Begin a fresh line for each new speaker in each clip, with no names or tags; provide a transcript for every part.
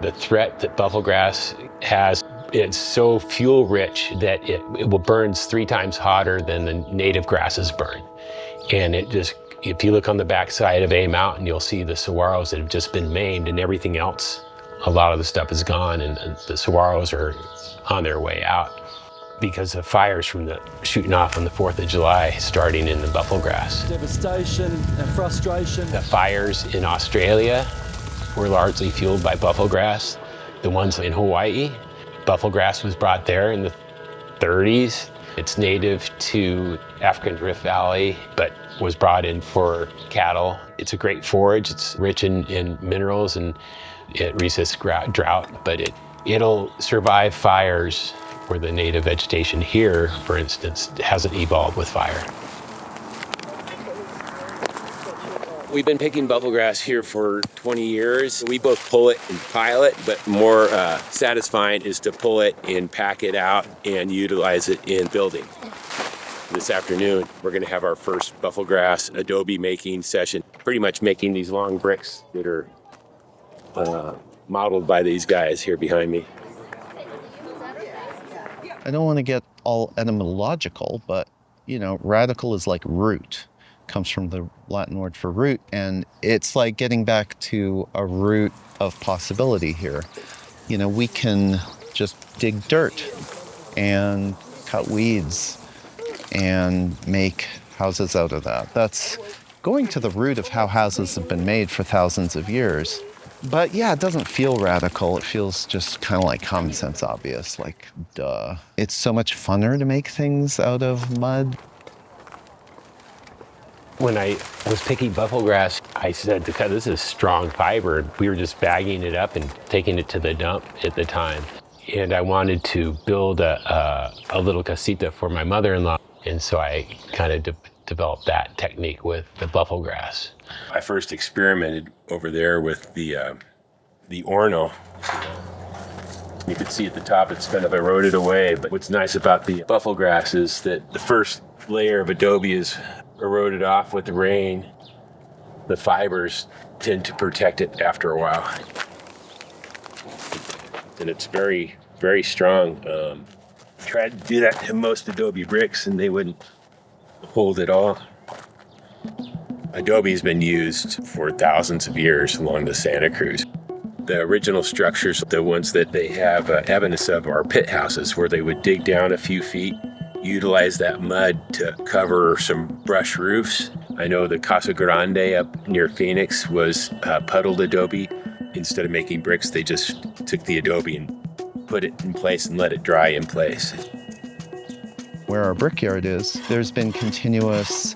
The threat that Buffelgrass has, it's so fuel rich that it burns 3 times hotter than the native grasses burn. And it just, if you look on the backside of A Mountain, you'll see the saguaros that have just been maimed, and everything else, a lot of the stuff is gone, and the saguaros are on their way out because of fires from the shooting off on the 4th of July, starting in the Buffelgrass.
Devastation and frustration.
The fires in Australia were largely fueled by Buffelgrass. The ones in Hawaii, Buffelgrass was brought there in the 30s. It's native to African Rift Valley, but was brought in for cattle. It's a great forage. It's rich in minerals, and it resists drought, but it'll survive fires where the native vegetation here, for instance, hasn't evolved with fire. We've been picking Buffelgrass here for 20 years. We both pull it and pile it, but more satisfying is to pull it and pack it out and utilize it in building. This afternoon, we're gonna have our first Buffelgrass Adobe making session, pretty much making these long bricks that are modeled by these guys here behind me.
I don't want to get all etymological, but, radical is like root. Comes from the Latin word for root, and it's like getting back to a root of possibility here. We can just dig dirt and cut weeds and make houses out of that. That's going to the root of how houses have been made for thousands of years. But yeah, it doesn't feel radical. It feels just kind of like common sense obvious, like duh. It's so much funner to make things out of mud.
When I was picking Buffelgrass, I said, this is strong fiber. We were just bagging it up and taking it to the dump at the time. And I wanted to build a little casita for my mother-in-law. And so I kind of developed that technique with the Buffelgrass. I first experimented over there with the ornal. You can see at the top it's kind of eroded away. But what's nice about the Buffelgrass is that the first layer of Adobe is eroded off with the rain. The fibers tend to protect it after a while. And it's very, very strong. Tried to do that to most Adobe bricks and they wouldn't hold at all. Adobe has been used for thousands of years along the Santa Cruz. The original structures, the ones that they have evidence of, are pit houses where they would dig down a few feet, utilize that mud to cover some brush roofs. I know the Casa Grande up near Phoenix was puddled adobe. Instead of making bricks, they just took the adobe and put it in place and let it dry in place.
Where our Brickyard is, there's been continuous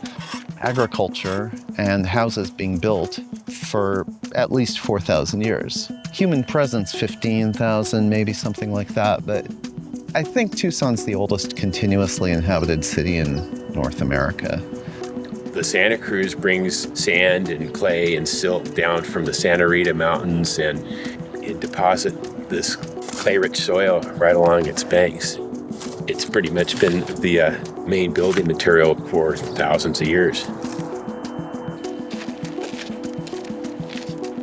agriculture and houses being built for at least 4,000 years. Human presence, 15,000, maybe something like that, but I think Tucson's the oldest continuously inhabited city in North America.
The Santa Cruz brings sand and clay and silt down from the Santa Rita Mountains, and it deposits this clay-rich soil right along its banks. It's pretty much been the main building material for thousands of years.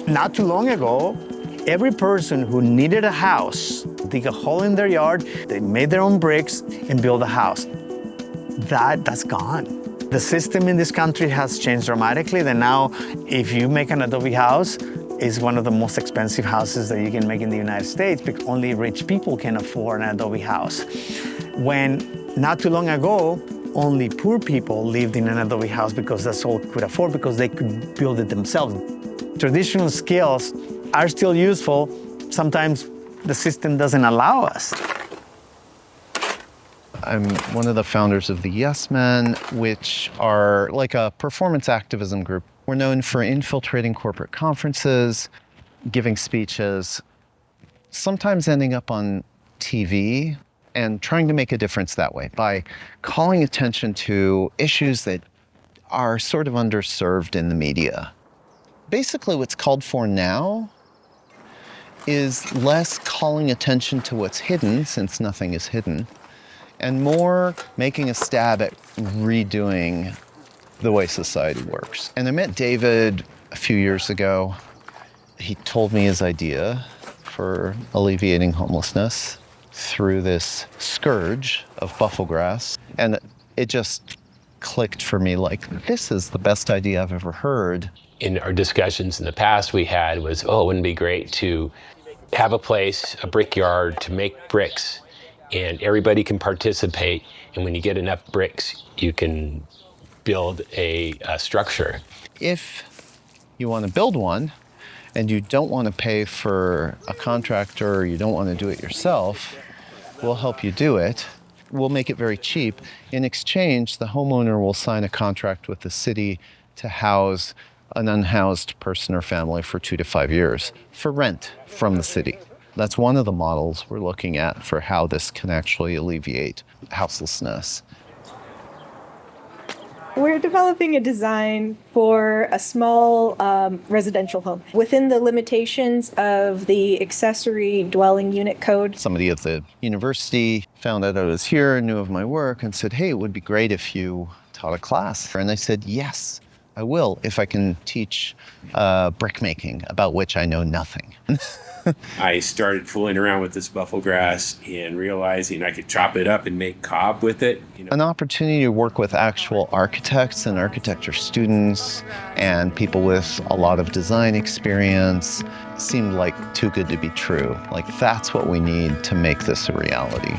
Not too long ago, every person who needed a house, dig a hole in their yard, they made their own bricks and build a house. That's gone. The system in this country has changed dramatically, that now if you make an adobe house, it's one of the most expensive houses that you can make in the United States because only rich people can afford an adobe house. When not too long ago, only poor people lived in an adobe house because that's all could afford, because they could build it themselves. Traditional skills are still useful. Sometimes the system doesn't allow us.
I'm one of the founders of the Yes Men, which are like a performance activism group. We're known for infiltrating corporate conferences, giving speeches, sometimes ending up on TV, and trying to make a difference that way by calling attention to issues that are sort of underserved in the media. Basically, what's called for now is less calling attention to what's hidden, since nothing is hidden, and more making a stab at redoing the way society works. And I met David a few years ago. He told me his idea for for alleviating homelessness through this scourge of Buffelgrass. And it just clicked for me like, this is the best idea I've ever heard.
In our discussions in the past we had was, oh, wouldn't it be great to have a place, a brickyard, to make bricks, and everybody can participate, and when you get enough bricks, you can build a structure.
If you want to build one, and you don't want to pay for a contractor, or you don't want to do it yourself, we'll help you do it. We'll make it very cheap. In exchange, the homeowner will sign a contract with the city to house an unhoused person or family for 2 to 5 years for rent from the city. That's one of the models we're looking at for how this can actually alleviate houselessness.
We're developing a design for a small residential home within the limitations of the accessory dwelling unit code.
Somebody at the university found out I was here, knew of my work, and said, hey, it would be great if you taught a class. And I said, yes, I will, if I can teach brick making, about which I know nothing.
I started fooling around with this Buffelgrass and realizing I could chop it up and make cob with it.
An opportunity to work with actual architects and architecture students and people with a lot of design experience seemed like too good to be true. Like, that's what we need to make this a reality.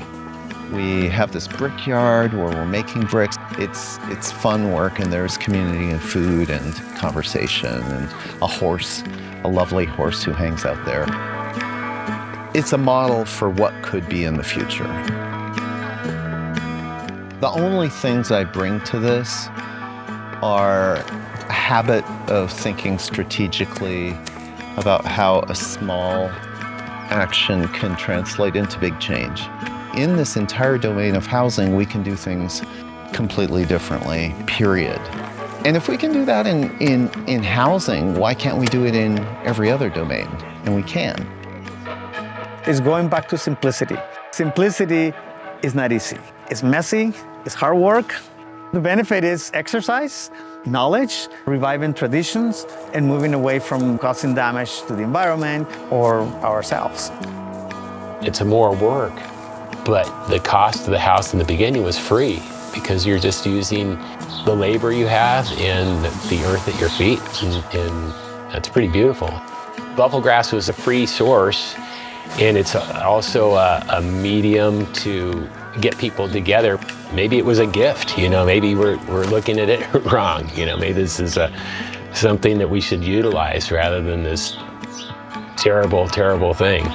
We have this brickyard where we're making bricks. It's fun work, and there's community and food and conversation and a horse, a lovely horse who hangs out there. It's a model for what could be in the future. The only things I bring to this are a habit of thinking strategically about how a small action can translate into big change. In this entire domain of housing, we can do things completely differently, period. And if we can do that in housing, why can't we do it in every other domain? And we can.
It's going back to simplicity. Simplicity is not easy. It's messy, it's hard work. The benefit is exercise, knowledge, reviving traditions, and moving away from causing damage to the environment or ourselves.
It's more work, but the cost of the house in the beginning was free because you're just using the labor you have and the earth at your feet, and that's pretty beautiful. Buffelgrass was a free source, and it's also a medium to get people together. Maybe it was a gift, maybe we're looking at it wrong. Maybe this is something that we should utilize rather than this terrible, terrible thing.